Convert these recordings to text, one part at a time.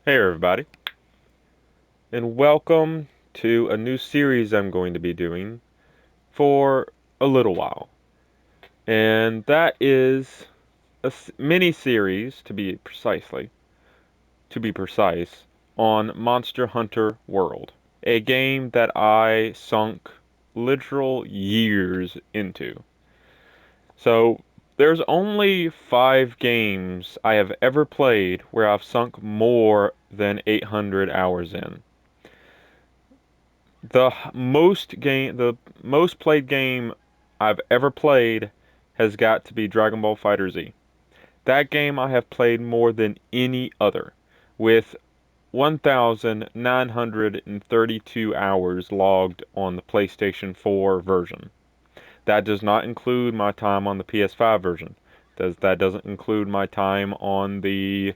Hey everybody, and welcome to a new series I'm going to be doing for a little while. And that is a mini series to be precise, on Monster Hunter World, a game that I sunk literal years into. So, there's only 5 games I have ever played where I've sunk more than 800 hours in. The most played game I've ever played has got to be Dragon Ball FighterZ. That game I have played more than any other, with 1,932 hours logged on the PlayStation 4 version. That does not include my time on the PS5 version. That doesn't include my time on the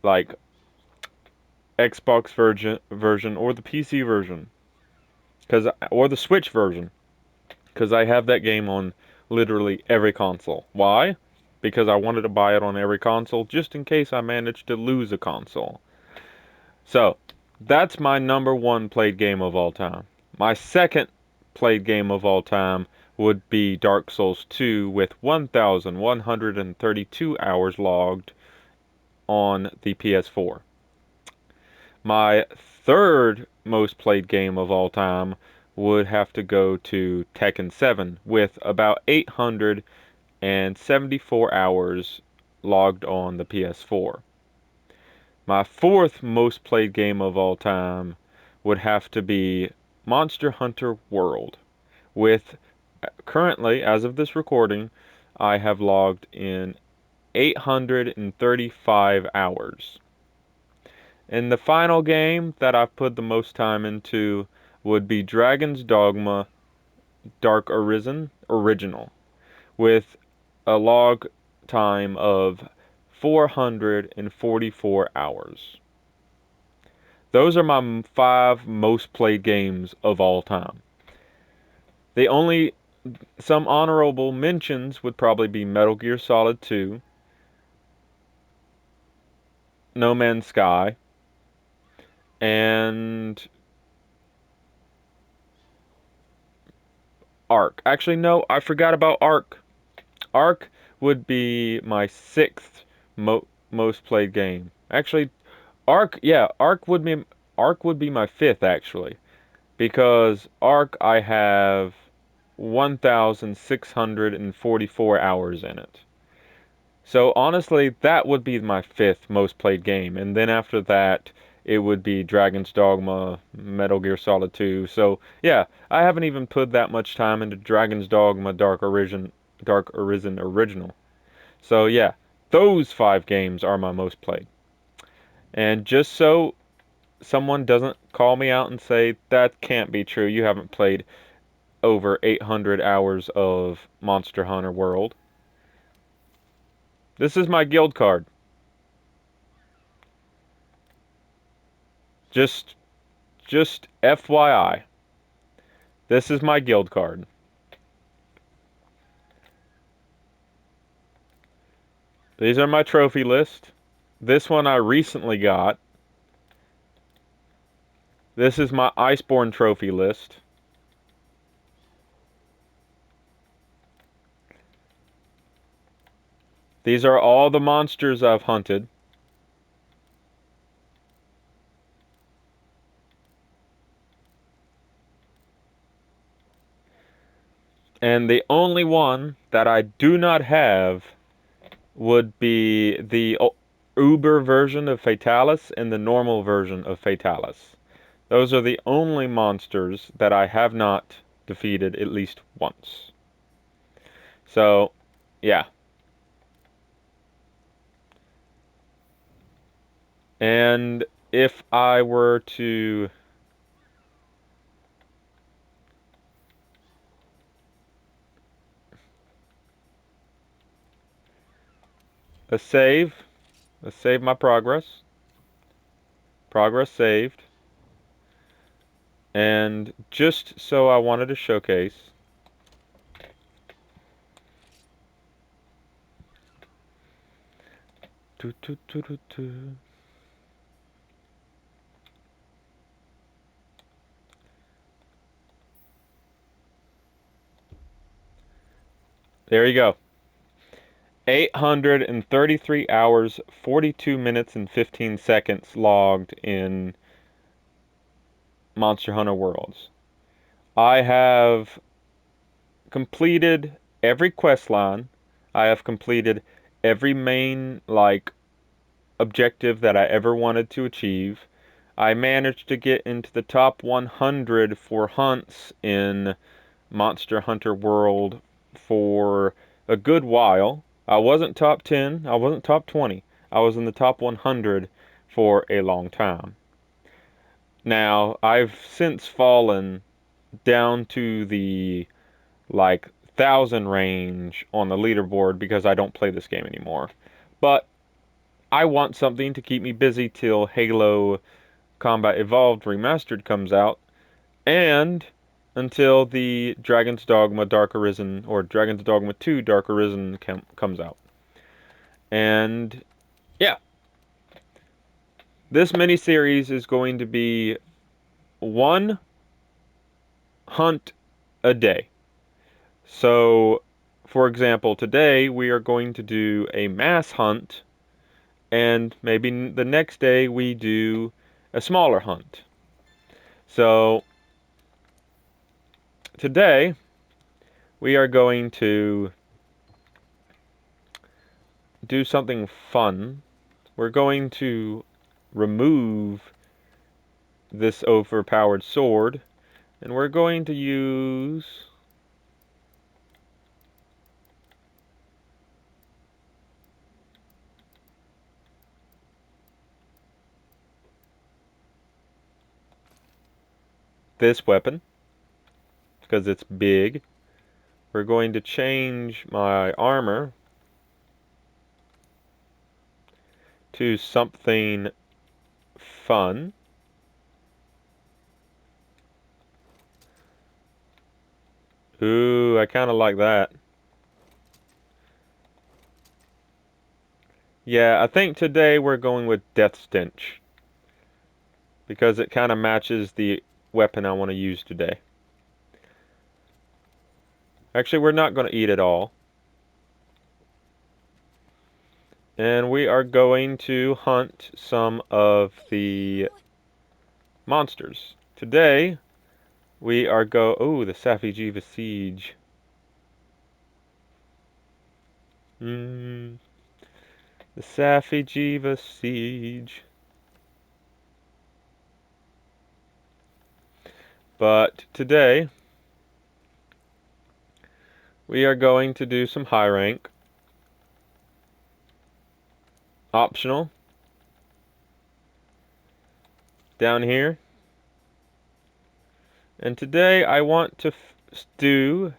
like Xbox version or the PC version, cause or the Switch version. Because I have that game on literally every console. Why? Because I wanted to buy it on every console just in case I managed to lose a console. So, that's my number one played game of all time. My second played game of all time would be Dark Souls 2 with 1,132 hours logged on the PS4. My third most played game of all time would have to go to Tekken 7 with about 874 hours logged on the PS4. My fourth most played game of all time would have to be Monster Hunter World with currently, as of this recording, I have logged in 835 hours. And the final game that I've put the most time into would be Dragon's Dogma Dark Arisen Original, with a log time of 444 hours. Those are my 5 most played games of all time. The only some honorable mentions would probably be Metal Gear Solid 2, No Man's Sky, and Ark. Actually, no, I forgot about Ark. Ark would be my sixth most played game. Actually, Ark, yeah, Ark would be my fifth actually, because Ark I have 1,644 hours in it. So honestly, that would be my fifth most played game, and then after that, it would be Dragon's Dogma, Metal Gear Solid 2. So yeah, I haven't even put that much time into Dragon's Dogma Dark Arisen Original. So yeah, those 5 games are my most played. And just so someone doesn't call me out and say that can't be true, you haven't played over 800 hours of Monster Hunter World. This is my guild card. Just just FYI. This is my guild card. These are my trophy list. This one I recently got. This is my Iceborne trophy list. These are all the monsters I've hunted. And the only one that I do not have would be the Uber version of Fatalis and the normal version of Fatalis. Those are the only monsters that I have not defeated at least once. So, yeah. And if I were to a save, let's save my progress. Progress saved. And just so I wanted to showcase, There you go. 833 hours, 42 minutes, and 15 seconds logged in Monster Hunter Worlds. I have completed every quest line. I have completed every main, like, objective that I ever wanted to achieve. I managed to get into the top 100 for hunts in Monster Hunter World for a good while. I wasn't top 10, I wasn't top 20. I was in the top 100 for a long time. Now, I've since fallen down to the like 1,000 range on the leaderboard because I don't play this game anymore. But I want something to keep me busy till Halo Combat Evolved Remastered comes out, and until the Dragon's Dogma Dark Arisen, or Dragon's Dogma 2 Dark Arisen comes out. And yeah, this mini-series is going to be one hunt a day. So, for example, today we are going to do a mass hunt, and maybe the next day we do a smaller hunt. So, today we are going to do something fun. We're going to remove this overpowered sword, and we're going to use this weapon because it's big. We're going to change my armor to something fun. Ooh, I kind of like that. Yeah, I think today we're going with Death Stench because it kind of matches the weapon I want to use today. Actually, we're not going to eat it all. And we are going to hunt some of the monsters. Today, we are oh, the Safi'jiiva Siege. The Safi'jiiva Siege. But today, we are going to do some high rank. Optional. Down here. And today I want to do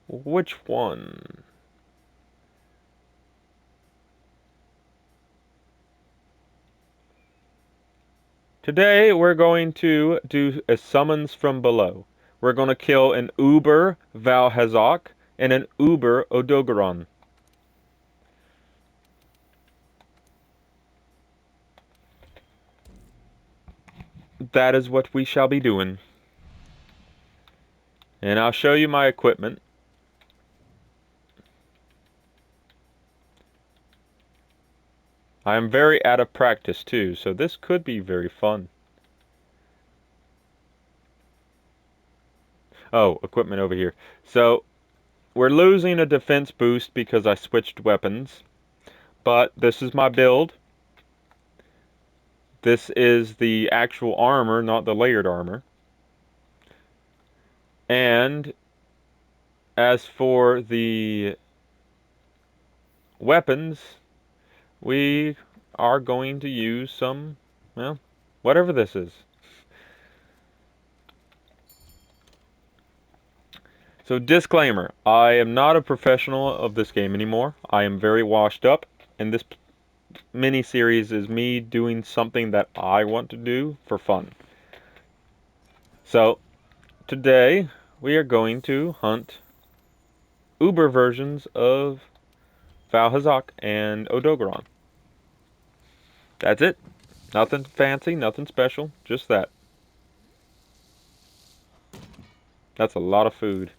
which one? Today we're going to do a summons from below. We're going to kill an Uber Vaal Hazok and an Uber Odogeron. That is what we shall be doing. And I'll show you my equipment. I am very out of practice too, so this could be very fun. Oh, equipment over here. So, we're losing a defense boost because I switched weapons. But this is my build. This is the actual armor, not the layered armor. And as for the weapons, we are going to use some, well, whatever this is. So disclaimer, I am not a professional of this game anymore. I am very washed up, and this mini-series is me doing something that I want to do for fun. So, today we are going to hunt Uber versions of Vaal Hazok and Odogeron. That's it. Nothing fancy, nothing special, just that. That's a lot of food.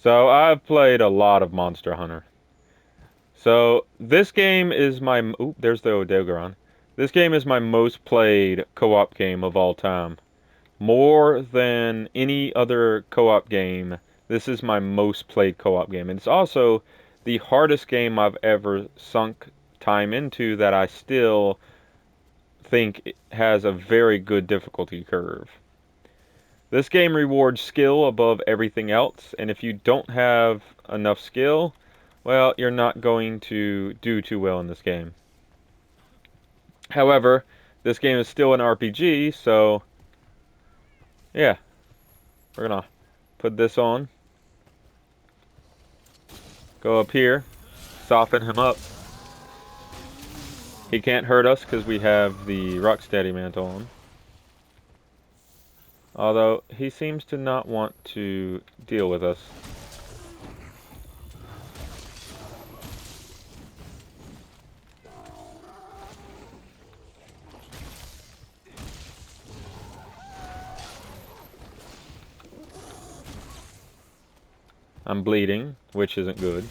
So I've played a lot of Monster Hunter. So this game is my... Oop, there's the Odogeron. This game is my most played co-op game of all time. More than any other co-op game, this is my most played co-op game. And it's also the hardest game I've ever sunk time into that I still think it has a very good difficulty curve. This game rewards skill above everything else, and if you don't have enough skill, well, you're not going to do too well in this game. However, this game is still an RPG, so yeah, we're gonna put this on, go up here, soften him up. He can't hurt us because we have the Rocksteady mantle on. Although, he seems to not want to deal with us. I'm bleeding, which isn't good.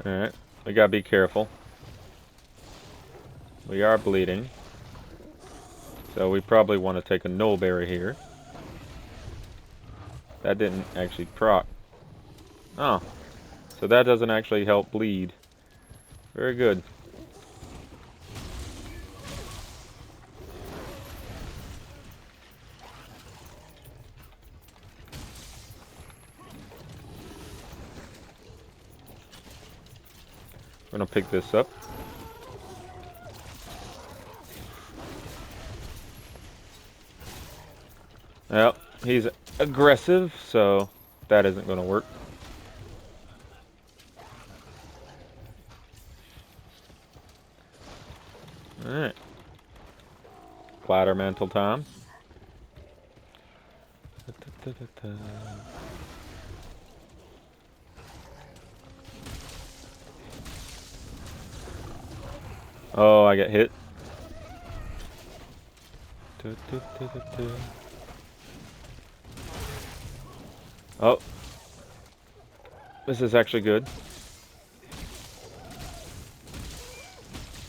Alright, we gotta be careful. We are bleeding. So we probably want to take a null berry here. That didn't actually proc. Oh, so that doesn't actually help bleed. Very good. We're gonna pick this up. Well, he's aggressive, so that isn't gonna work. Alright. Platter mantle time. Oh, I get hit. Oh. This is actually good.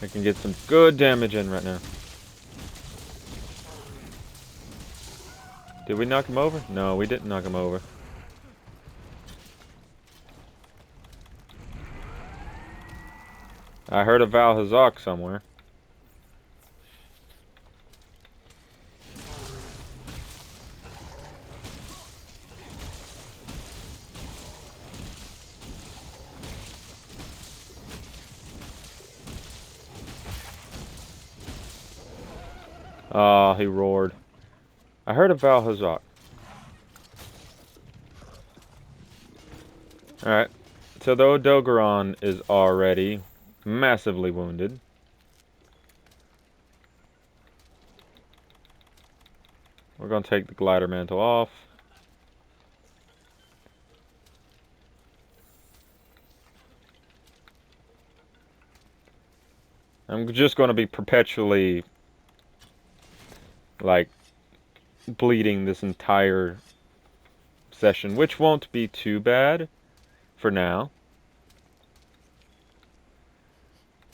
I can get some good damage in right now. Did we knock him over? No, we didn't knock him over. I heard a Vaal Hazok somewhere. Oh, he roared. I heard a Vaal Hazok. Alright. So the Odogeron is already massively wounded. We're going to take the glider mantle off. I'm just going to be perpetually, like, bleeding this entire session, which won't be too bad for now.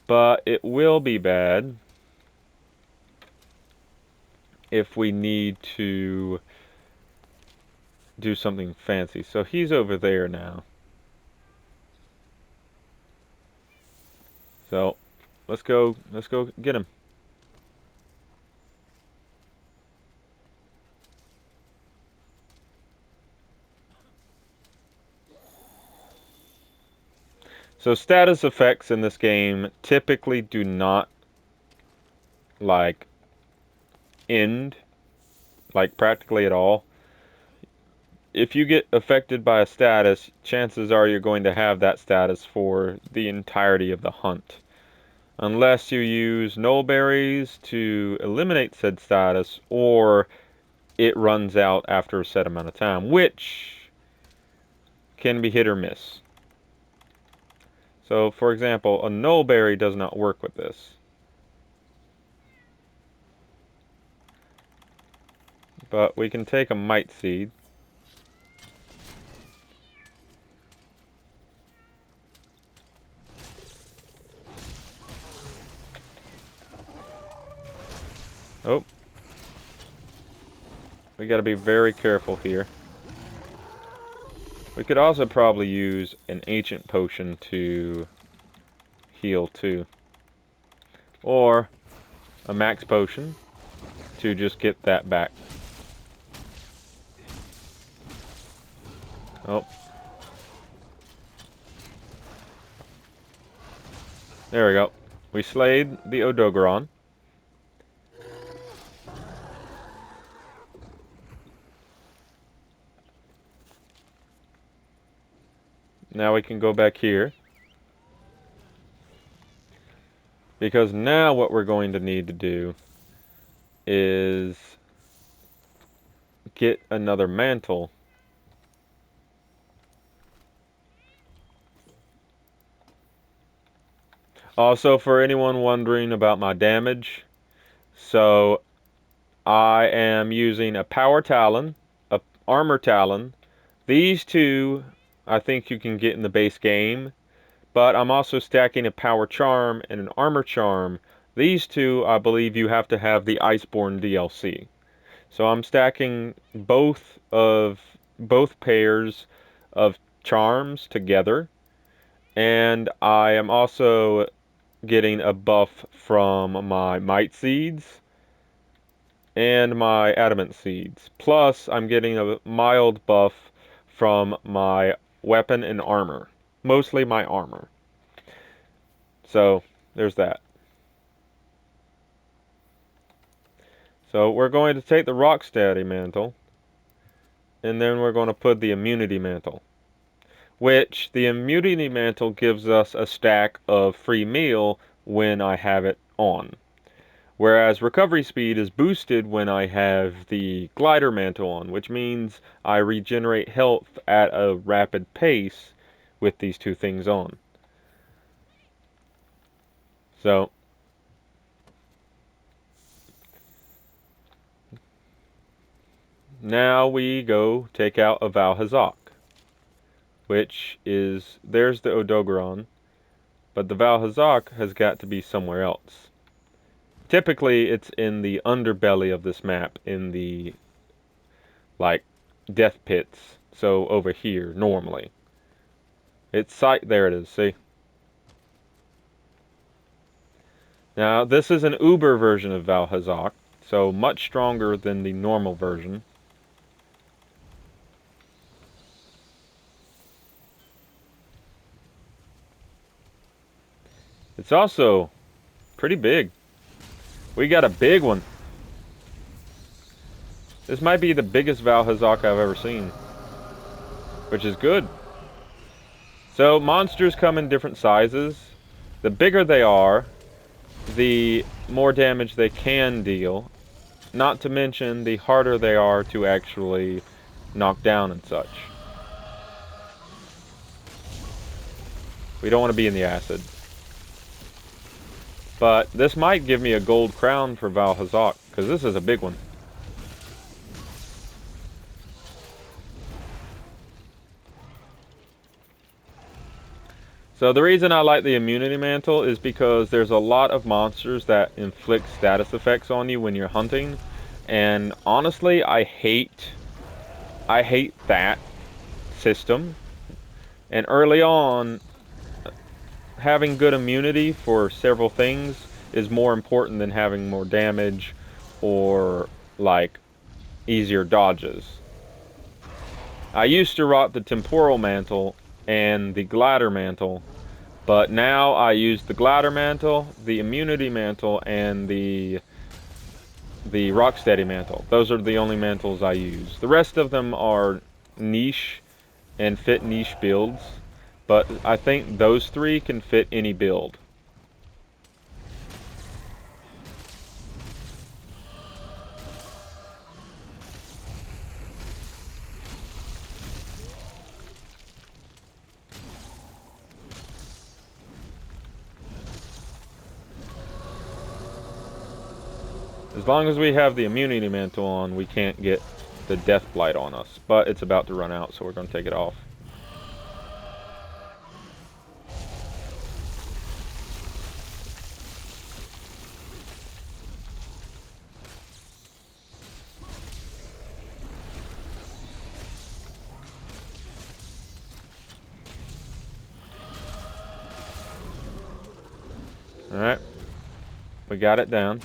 But it will be bad if we need to do something fancy. So he's over there now. So let's go get him. So status effects in this game typically do not, like, end, like, practically at all. If you get affected by a status, chances are you're going to have that status for the entirety of the hunt. Unless you use null berries to eliminate said status, or it runs out after a set amount of time, which can be hit or miss. So, for example, a nullberry does not work with this. But we can take a mite seed. Oh. We gotta be very careful here. We could also probably use an ancient potion to heal too. Or a max potion to just get that back. Oh. There we go. We slayed the Odogeron. Now we can go back here. Because now what we're going to need to do is get another mantle. Also, for anyone wondering about my damage, so I am using a power talon, a armor talon. These two I think you can get in the base game, but I'm also stacking a power charm and an armor charm. These two I believe you have to have the Iceborne DLC. So I'm stacking both pairs of charms together, and I am also getting a buff from my Might Seeds and my Adamant Seeds. Plus, I'm getting a mild buff from my weapon and armor. Mostly my armor. So, there's that. So, we're going to take the Rocksteady Mantle, and then we're going to put the Immunity Mantle. Which, the Immunity Mantle gives us a stack of free meal when I have it on. Whereas recovery speed is boosted when I have the glider mantle on, which means I regenerate health at a rapid pace with these two things on. So, now we go take out a Vaal Hazok, which is, there's the Odogeron, but the Vaal Hazok has got to be somewhere else. Typically, it's in the underbelly of this map, in the, like, death pits. So, over here, normally. There it is, see? Now, this is an Uber version of Vaal Hazok, so much stronger than the normal version. It's also pretty big. We got a big one. This might be the biggest Vaal Hazok I've ever seen, which is good. So, monsters come in different sizes. The bigger they are, the more damage they can deal. Not to mention, the harder they are to actually knock down and such. We don't want to be in the acid. But this might give me a gold crown for Vaal Hazok, because this is a big one. So the reason I like the immunity mantle is because there's a lot of monsters that inflict status effects on you when you're hunting. And honestly, I hate that system. And early on, having good immunity for several things is more important than having more damage or, like, easier dodges. I used to rock the temporal mantle and the glider mantle, but now I use the glider mantle, the immunity mantle, and the rocksteady mantle. Those are the only mantles I use. The rest of them are niche and fit niche builds, but I think those three can fit any build. As long as we have the immunity mantle on, we can't get the death blight on us. But it's about to run out, so we're going to take it off. Alright. We got it down.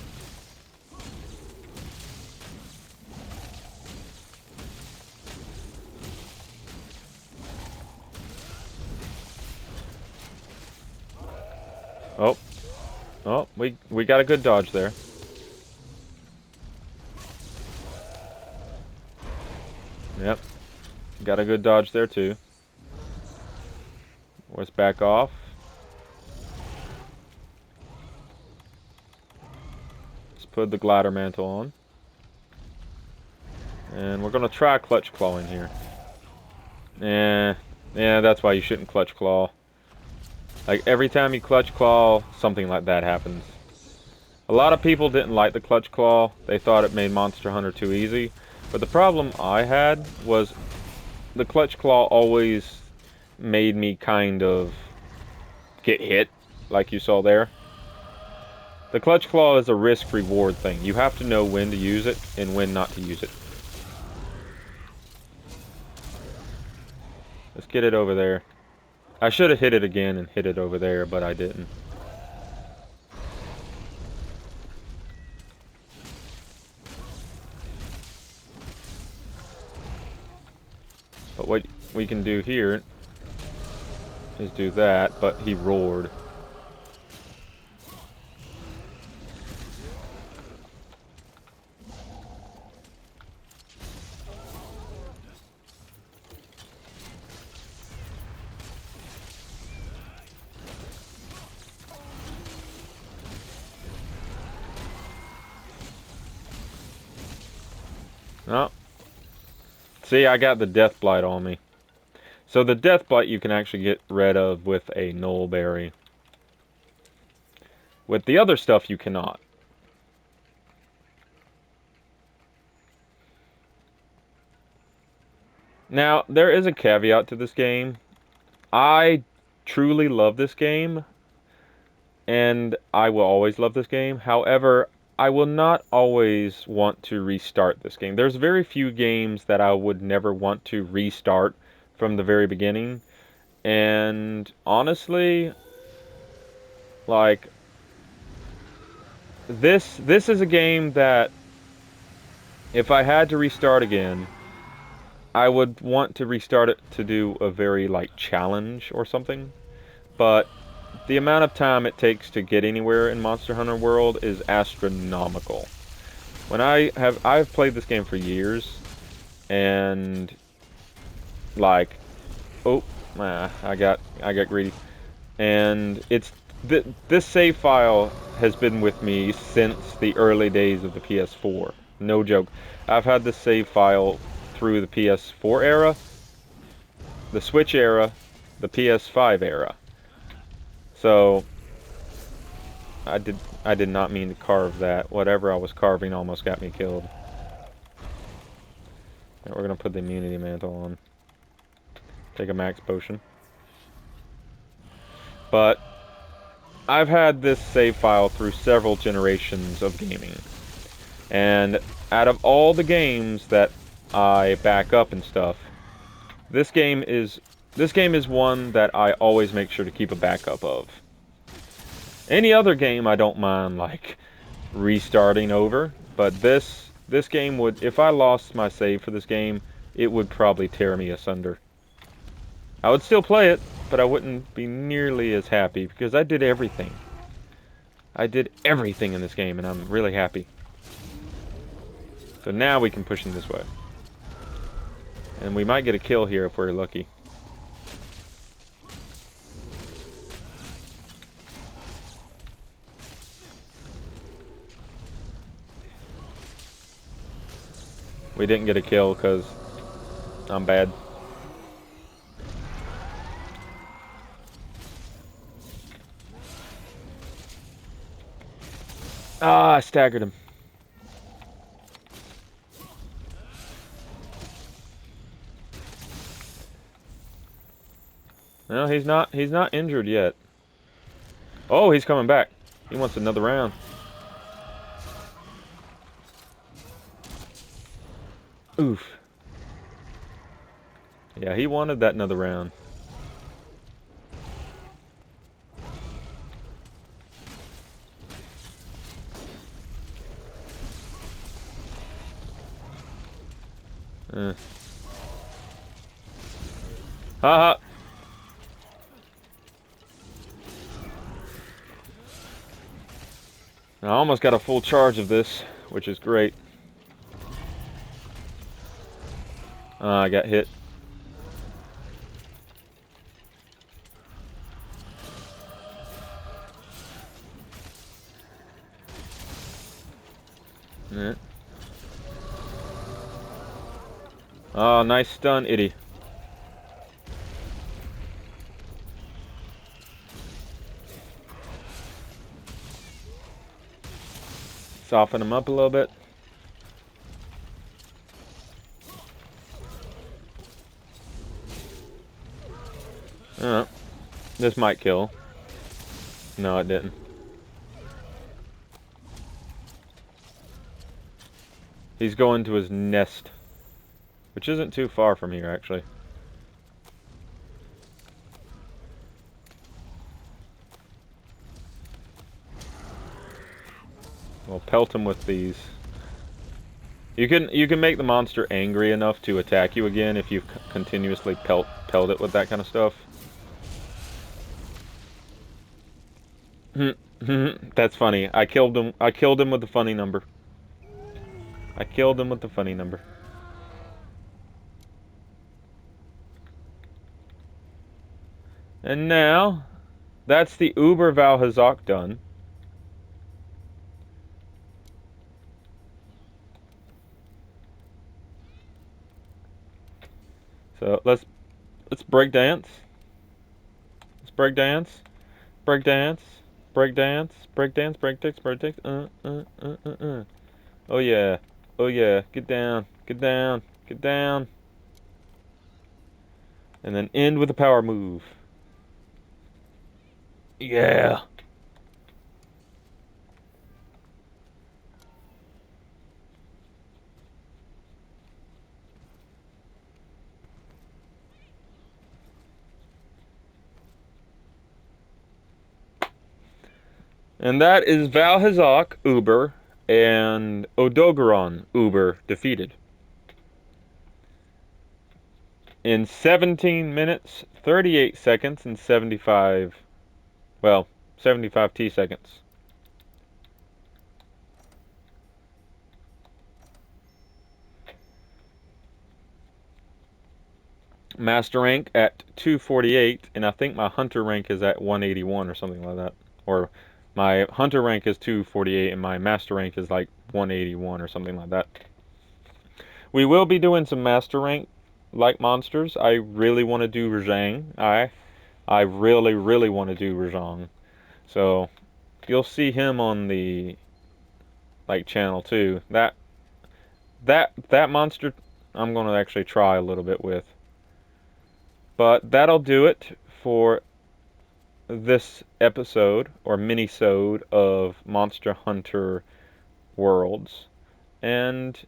Oh. Oh, we got a good dodge there. Yep. Got a good dodge there too. Let's back off. Let's put the glider mantle on. And we're gonna try clutch clawing here. Yeah, that's why you shouldn't clutch claw. Like, every time you clutch claw, something like that happens. A lot of people didn't like the clutch claw. They thought it made Monster Hunter too easy. But the problem I had was the clutch claw always made me kind of get hit, like you saw there. The clutch claw is a risk-reward thing. You have to know when to use it and when not to use it. Let's get it over there. I should have hit it again and hit it over there, but I didn't. But what we can do here is do that, but he roared. Oh. See, I got the death blight on me. So the death blight you can actually get rid of with a null berry. With the other stuff you cannot. Now, there is a caveat to this game. I truly love this game, and I will always love this game. However, I will not always want to restart this game. There's very few games that I would never want to restart from the very beginning. And honestly, like, this is a game that if I had to restart again, I would want to restart it to do a very, like, challenge or something. But the amount of time it takes to get anywhere in Monster Hunter World is astronomical. I've played this game for years, and like, oh, I got greedy, and this save file has been with me since the early days of the PS4. No joke. I've had this save file through the PS4 era, the Switch era, the PS5 era. So I did not mean to carve that. Whatever I was carving almost got me killed. Right, we're gonna put the immunity mantle on. Take a max potion. But I've had this save file through several generations of gaming. And out of all the games that I back up and stuff, this game is one that I always make sure to keep a backup of. Any other game I don't mind, like, restarting over, but this game would, if I lost my save for this game, it would probably tear me asunder. I would still play it, but I wouldn't be nearly as happy because I did everything. I did everything in this game, and I'm really happy. So now we can push him this way. And we might get a kill here if we're lucky. We didn't get a kill because I'm bad. Ah, I staggered him. Well, he's not injured yet. Oh, he's coming back. He wants another round. Oof. Yeah, he wanted that another round. Haha. I almost got a full charge of this, which is great. I got hit. Yeah. Oh, nice stun, itty. Soften him up a little bit. This might kill. No, it didn't. He's going to his nest, which isn't too far from here, actually. We'll pelt him with these. You can make the monster angry enough to attack you again if you continuously pelt it with that kind of stuff. That's funny. I killed him. I killed him with the funny number. I killed him with the funny number. And now, that's the Uber Vaal Hazok done. So let's break dance. Let's break dance. Break dance. Break dance. Break dance. Break dance. Break dance. Oh yeah. Oh yeah. Get down. Get down. Get down. And then end with a power move. Yeah. And that is Vaal Hazok, Uber, and Odogeron, Uber, defeated. In 17 minutes, 38 seconds, and 75, well, 75 T seconds. Master rank at 248, and I think my hunter rank is at 181 or something like that. Or my hunter rank is 248, and my master rank is like 181 or something like that. We will be doing some master rank like monsters. I really want to do Rajang. I really want to do Rajang. So you'll see him on the like channel too. That monster I'm going to actually try a little bit with. But that'll do it for this episode or mini-sode of Monster Hunter Worlds. And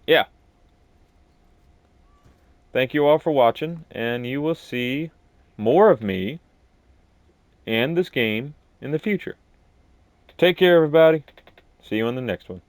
yeah, thank you all for watching, and you will see more of me and this game in the future. Take care, everybody. See you in the next one.